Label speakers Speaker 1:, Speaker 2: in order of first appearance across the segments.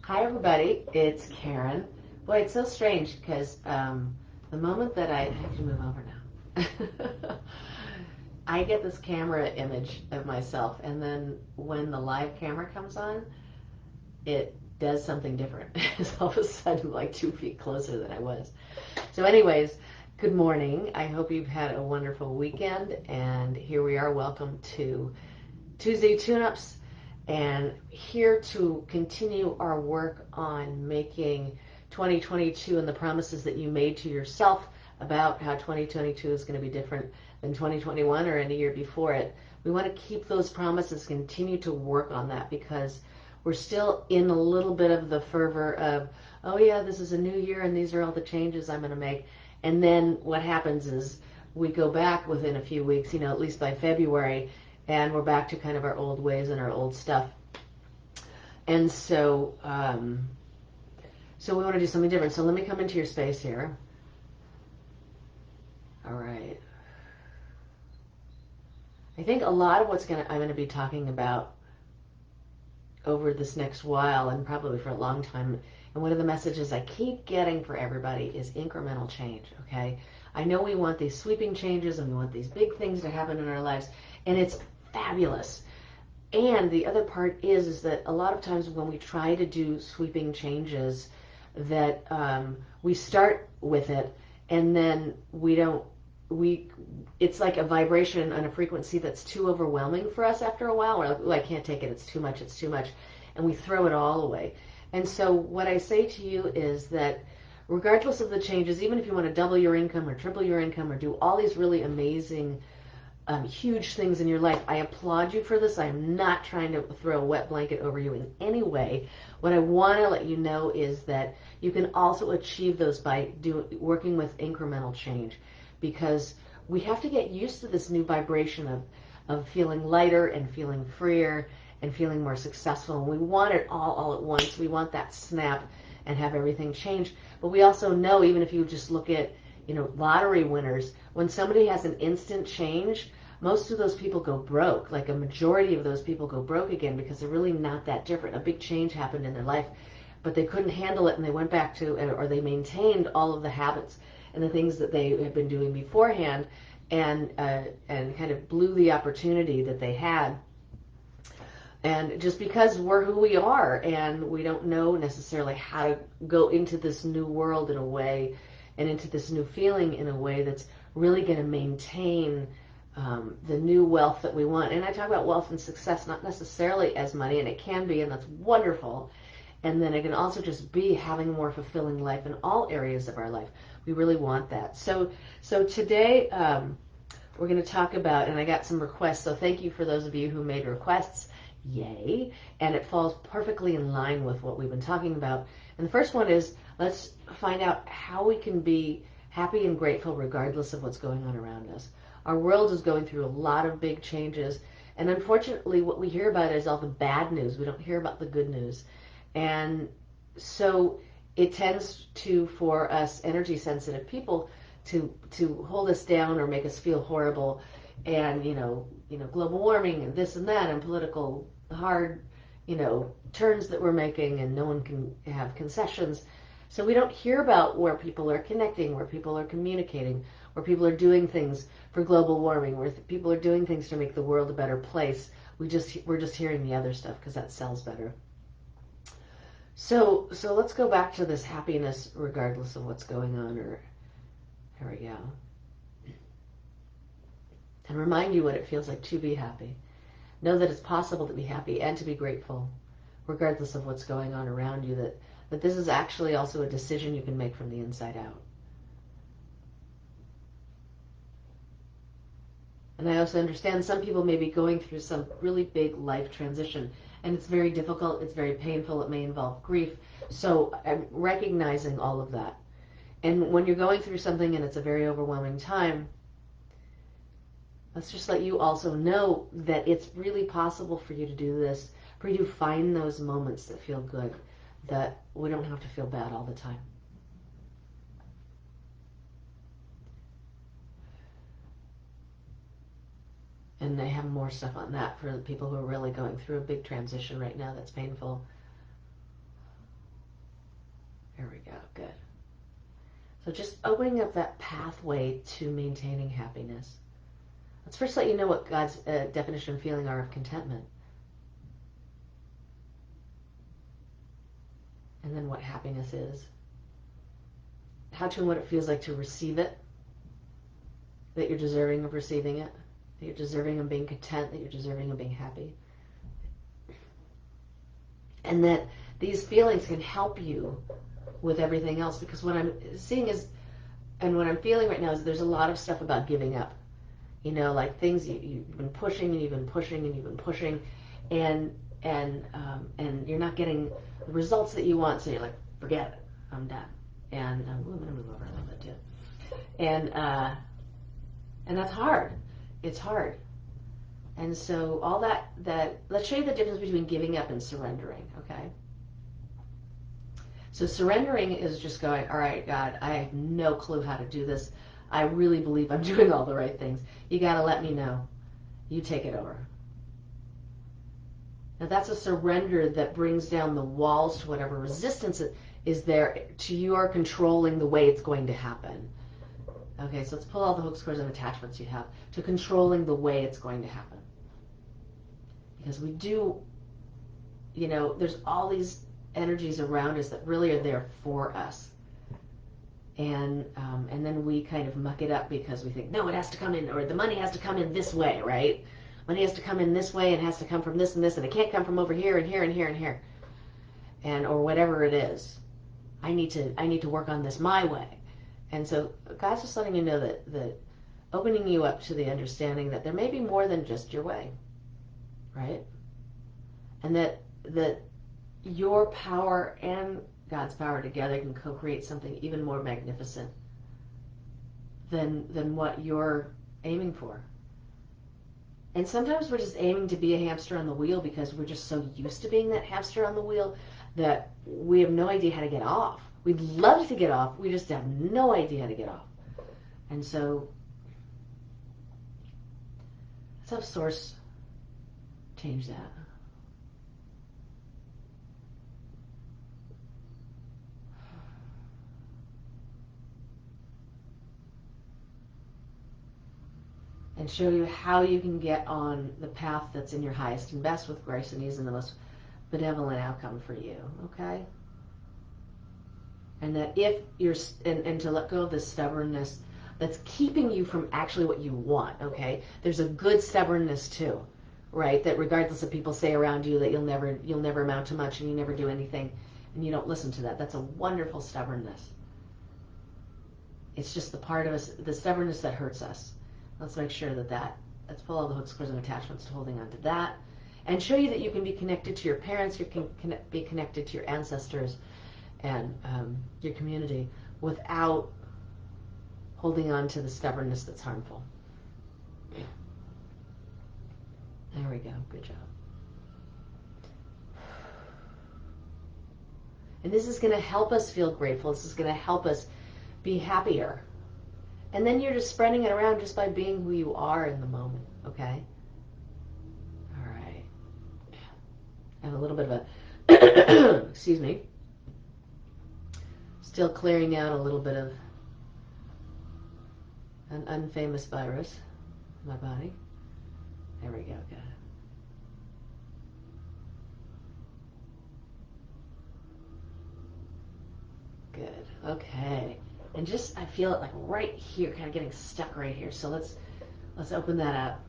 Speaker 1: Hi everybody, it's Karen. Boy, it's so strange because the moment that I have to move over now, I get this camera image of myself, and then when the live camera comes on, it does something different. It's all of a sudden like 2 feet closer than I was. So, anyways, good morning. I hope you've had a wonderful weekend, and here we are. Welcome to Tuesday Tune-Ups, and here to continue our work on making 2022 and the promises that you made to yourself about how 2022 is going to be different than 2021 or any year before it. We want to keep those promises, continue to work on that, because we're still in a little bit of the fervor of, oh yeah, this is a new year and these are all the changes I'm going to make. And then what happens is we go back within a few weeks, at least by February, and we're back to kind of our old ways and our old stuff. And so we want to do something different. So let me come into your space here. All right. I think a lot of I'm going to be talking about over this next while, and probably for a long time, and one of the messages I keep getting for everybody is incremental change, okay? I know we want these sweeping changes and we want these big things to happen in our lives, and it's fabulous. And the other part is that a lot of times when we try to do sweeping changes, that we start with it, and then it's like a vibration on a frequency that's too overwhelming for us after a while. We're like, oh, I can't take it, it's too much, and we throw it all away. And so what I say to you is that regardless of the changes, even if you want to double your income or triple your income or do all these really amazing huge things in your life, I applaud you for this. I am not trying to throw a wet blanket over you in any way. What I want to let you know is that you can also achieve those by working with incremental change, because we have to get used to this new vibration of feeling lighter and feeling freer and feeling more successful. And we want it all at once. We want that snap and have everything change. But we also know, even if you just look at lottery winners, when somebody has an instant change, most of those people go broke. Like a majority of those people go broke again, because they're really not that different. A big change happened in their life, but they couldn't handle it, and they went back to, or they maintained all of the habits and the things that they had been doing beforehand, and kind of blew the opportunity that they had. And just because we're who we are, and we don't know necessarily how to go into this new world in a way, and into this new feeling in a way that's really going to maintain the new wealth that we want. And I talk about wealth and success not necessarily as money, and it can be, and that's wonderful. And then it can also just be having a more fulfilling life in all areas of our life. We really want that. So today we're going to talk about, and I got some requests, so thank you for those of you who made requests. Yay. And it falls perfectly in line with what we've been talking about. And the first one is, let's find out how we can be happy and grateful regardless of what's going on around us. Our world is going through a lot of big changes, and unfortunately what we hear about is all the bad news. We don't hear about the good news. And so it tends to, for us energy sensitive people, to hold us down or make us feel horrible. And global warming and this and that, and political hard turns that we're making, and no one can have concessions. So we don't hear about where people are connecting, where people are communicating, where people are doing things for global warming, where people are doing things to make the world a better place. We're just hearing the other stuff because that sells better. So let's go back to this happiness regardless of what's going on. Or here we go. And remind you what it feels like to be happy. Know that it's possible to be happy and to be grateful, regardless of what's going on around you, that this is actually also a decision you can make from the inside out. And I also understand some people may be going through some really big life transition, and it's very difficult, it's very painful, it may involve grief. So I'm recognizing all of that. And when you're going through something and it's a very overwhelming time, let's just let you also know that it's really possible for you to do this, for you to find those moments that feel good, that we don't have to feel bad all the time. And I have more stuff on that for the people who are really going through a big transition right now that's painful. There we go. Good. So just opening up that pathway to maintaining happiness. Let's first let you know what God's definition and feeling are of contentment. And then what happiness is. How to and what it feels like to receive it. That you're deserving of receiving it. That you're deserving of being content. That you're deserving of being happy. And that these feelings can help you with everything else. Because what I'm seeing is, and what I'm feeling right now is there's a lot of stuff about giving up. You know, like things you've been pushing and you've been pushing and you've been pushing, and you're not getting the results that you want. So you're like, forget it, I'm done. And I'm going to move over a little bit too. And that's hard. It's hard. And so all that let's show you the difference between giving up and surrendering. Okay. So surrendering is just going, all right, God, I have no clue how to do this. I really believe I'm doing all the right things. You got to let me know. You take it over. Now that's a surrender that brings down the walls to whatever resistance is there to your controlling the way it's going to happen. Okay, so let's pull all the hooks, screws, and attachments you have to controlling the way it's going to happen. Because we do, you know, there's all these energies around us that really are there for us. And then we kind of muck it up because we think, no, it has to come in, or the money has to come in this way, right? Money has to come in this way and has to come from this and this, and it can't come from over here and here and here and here. And, or whatever it is. I need to work on this my way. And so God's just letting you know that opening you up to the understanding that there may be more than just your way, right? And that your power and God's power together can co-create something even more magnificent than what you're aiming for. And sometimes we're just aiming to be a hamster on the wheel because we're just so used to being that hamster on the wheel that we have no idea how to get off. We'd love to get off, we just have no idea how to get off. And so let's have Source change that. And show you how you can get on the path that's in your highest and best with grace and ease and the most benevolent outcome for you, okay? And that if you're, and to let go of the stubbornness that's keeping you from actually what you want, okay? There's a good stubbornness too, right? That regardless of people say around you that you'll never amount to much and you never do anything, and you don't listen to that. That's a wonderful stubbornness. It's just the part of us, the stubbornness that hurts us. Let's make sure let's pull all the hooks, screws, and attachments to holding on to that, and show you that you can be connected to your parents, you can be connected to your ancestors and your community without holding on to the stubbornness that's harmful. There we go. Good job. And this is going to help us feel grateful. This is going to help us be happier. And then you're just spreading it around just by being who you are in the moment, okay? All right. I have a little bit of a, excuse me, still clearing out a little bit of an unfamous virus in my body. There we go, good. Good, okay. And just, I feel it like right here, kind of getting stuck right here. So let's open that up.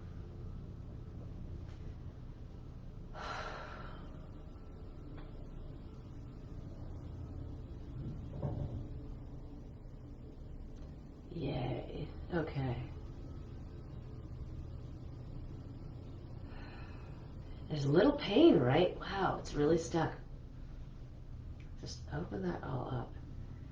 Speaker 1: Yay. Okay. There's a little pain, right? Wow, it's really stuck. Just open that all up.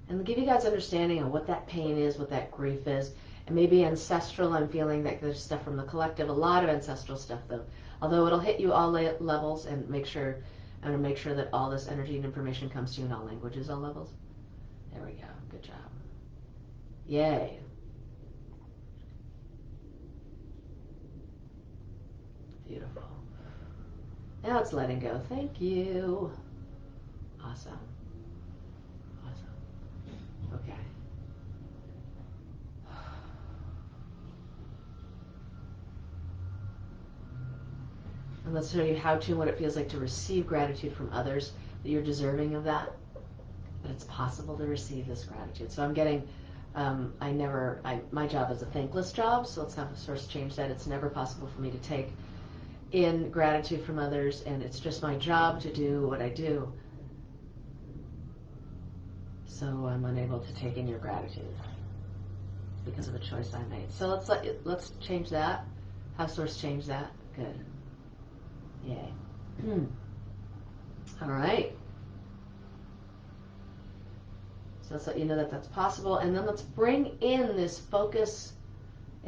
Speaker 1: And give you guys understanding of what that pain is, what that grief is. And maybe ancestral, I'm feeling that there's stuff from the collective, a lot of ancestral stuff though. Although it'll hit you all levels, and I'm going to make sure that all this energy and information comes to you in all languages, all levels. There we go. Good job. Yay. Beautiful. Now it's letting go. Thank you. Awesome. Awesome. And let's show you how to and what it feels like to receive gratitude from others, that you're deserving of that it's possible to receive this gratitude. So I'm getting, my job is a thankless job, so let's have a source change that. It's never possible for me to take in gratitude from others, and it's just my job to do what I do. So I'm unable to take in your gratitude because of a choice I made. So let's change that. Have source change that. Good. Yay. All right. So let's let you know that that's possible. And then let's bring in this focus,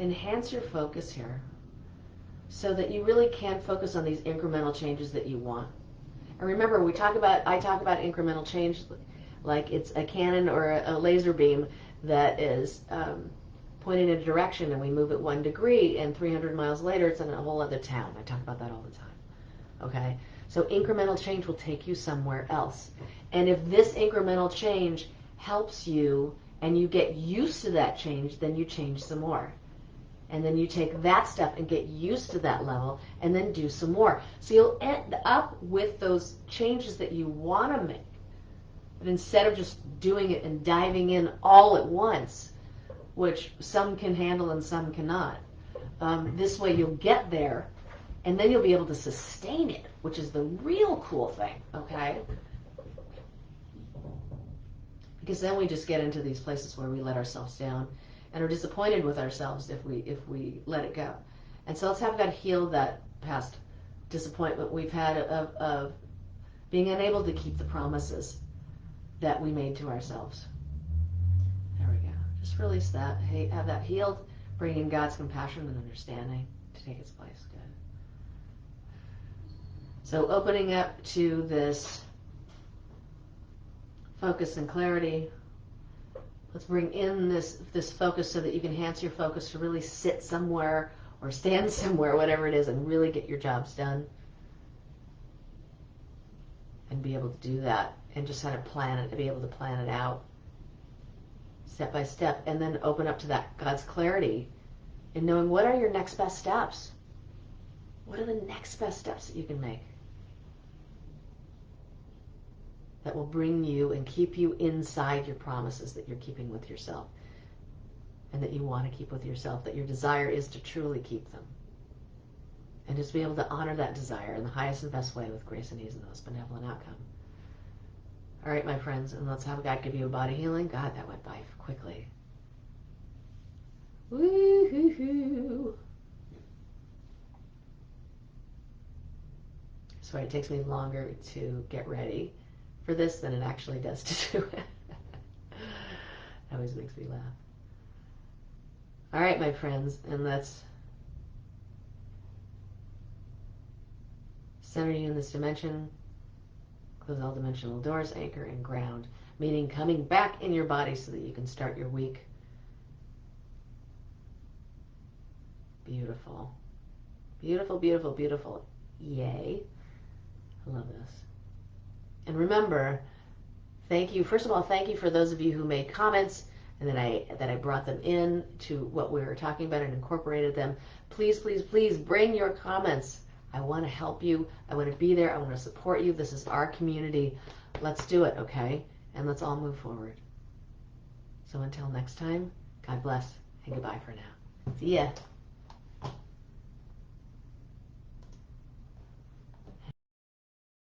Speaker 1: enhance your focus here, so that you really can focus on these incremental changes that you want. And remember, I talk about incremental change like it's a cannon or a laser beam that is pointed in a direction, and we move it 1 degree, and 300 miles later it's in a whole other town. I talk about that all the time. Okay? So incremental change will take you somewhere else. And if this incremental change helps you and you get used to that change, then you change some more. And then you take that step and get used to that level and then do some more. So you'll end up with those changes that you want to make. But instead of just doing it and diving in all at once, which some can handle and some cannot, this way you'll get there and then you'll be able to sustain it, which is the real cool thing, okay? Because then we just get into these places where we let ourselves down and are disappointed with ourselves if we let it go. And so let's have that heal that past disappointment we've had of being unable to keep the promises that we made to ourselves. There we go. Just release that. Hey, have that healed. Bring in God's compassion and understanding to take its place. Good. So opening up to this focus and clarity. Let's bring in this focus so that you can enhance your focus to really sit somewhere or stand somewhere, whatever it is, and really get your jobs done. And be able to do that and just kind of plan it, to be able to plan it out step by step, and then open up to that God's clarity and knowing what are your next best steps. What are the next best steps that you can make that will bring you and keep you inside your promises that you're keeping with yourself and that you want to keep with yourself, that your desire is to truly keep them. And just be able to honor that desire in the highest and best way with grace and ease and the most benevolent outcome. All right, my friends, and let's have God give you a body healing. God, that went by quickly. Woo-hoo-hoo. Sorry, it takes me longer to get ready for this than it actually does to do it. That always makes me laugh. All right, my friends, and let's center you in this dimension. Close all dimensional doors, anchor, and ground. Meaning coming back in your body so that you can start your week. Beautiful. Beautiful, beautiful, beautiful. Yay. I love this. And remember, thank you. First of all, thank you for those of you who made comments and that I brought them in to what we were talking about and incorporated them. Please, please, please bring your comments. I want to help you. I want to be there. I want to support you. This is our community. Let's do it, okay? And let's all move forward. So until next time, God bless and goodbye for now. See ya.